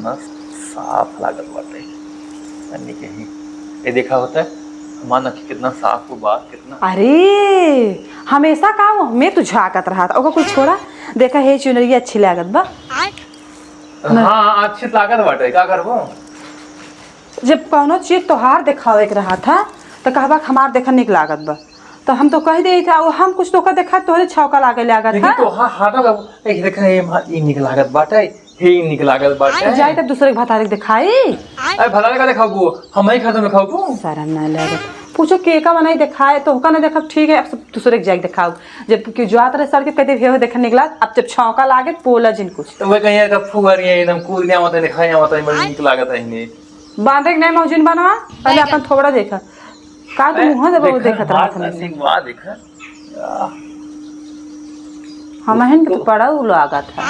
कितना साफ लागत बाटे। अन्नी कहीं ये देखा होता है हमारा नखी कितना साफ हो बात कितना। अरे हमेशा का वो मैं तो झाकत रहा था ओका कोई छोड़ा देखा हे चुनरिया अच्छी लागत बा हाँ अच्छी लागत बाटे का करबो। जब कौनो चीज तोहार दिखावे के रहा था तो कहबा हमार देखा निक लागत बा तो हम तो कह दे था हम कुछ तो का देखा तोहरे छौका लागे लागत लेकिन था। तो हाँ हाटा बाबू एक देखा ये निक लागत बाटे हे निक लागत बाटे। जाए तब दूसरे के भतारे के दिखाई अरे भला का दिखाबू हमारी खाता में खाओ। शर्म ना लागत पूछो के का बनाई दिखाए तो होका ना देखा ठीक है अब सब दूसरे के जाके दिखाओ जब कि जात रहे सर के कहते हे देखा निकला अब जब छौका लागे पोला जिन कुछ तो वही कहीं का फुगर ये एकदम कूद गया मत दिखाया मत बड़ी निक लागत है इन्हें। बांधे के नहीं मौजून बनवा पहले अपन थोड़ा देखा का तो मुंह दे वो देखत रहा था मैं वाह देखा हमहन के तो पड़ा उ लागत था।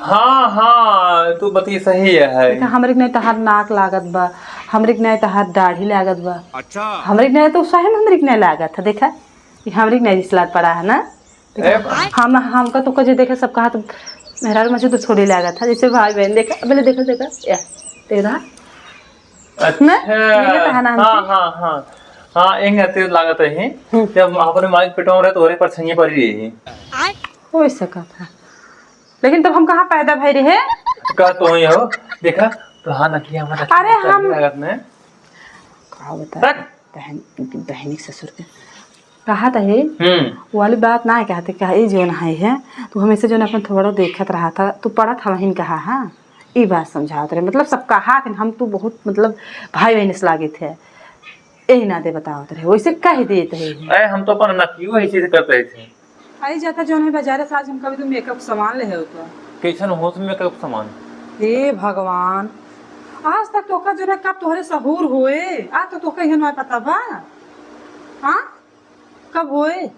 हाँ हाँ तू बती सही है देखा हमरे के नहीं तहार नाक लागत बा हमरे के नहीं तहार दाढ़ी लागत बा अच्छा हमरे के नहीं तो सही में हमरे के नहीं लागत था देखा ये हमरे के नहीं रिश्लात पड़ा है ना हम हमका तो कजे देखा सब कहा तो मेहरा मुझे तो थोड़ी लागत था जैसे भाई बहन देखा पहले देखा देखा या तेरा अच्छा मिले तो है ना हमसे। हाँ हाँ हाँ हाँ एक तेल लागत है जब अपने मालिक पेटों में रहे तो पर छंगे पर ही रही हो सका था लेकिन तब हम कहाँ पैदा भई रहे का तो ही हो देखा तो हाँ नकी हमारा अरे हम लागत में का बता बहन बहनी ससुर के कहा था हे वो वाली बात ना कहते कहा ये जो ना है तू हमेशा जो अपन थोड़ा देखत रहा था तू पढ़ा था वहीं कहा हाँ ये बात समझाते रहे मतलब सब कहा थे हम तो बहुत मतलब भाई बहन से लागे थे यही ना दे बताओ रहे वैसे कह देते हैं अरे हम तो अपन नकी ही चीज करते थे आई जाता जो है बाजार से आज हम कभी तो मेकअप सामान ले हो तो कैसन होश में कब सामान हे भगवान आज तक तो का जो है कब तोहरे सहूर होए आज तो का यह ना पता बा हाँ कब होए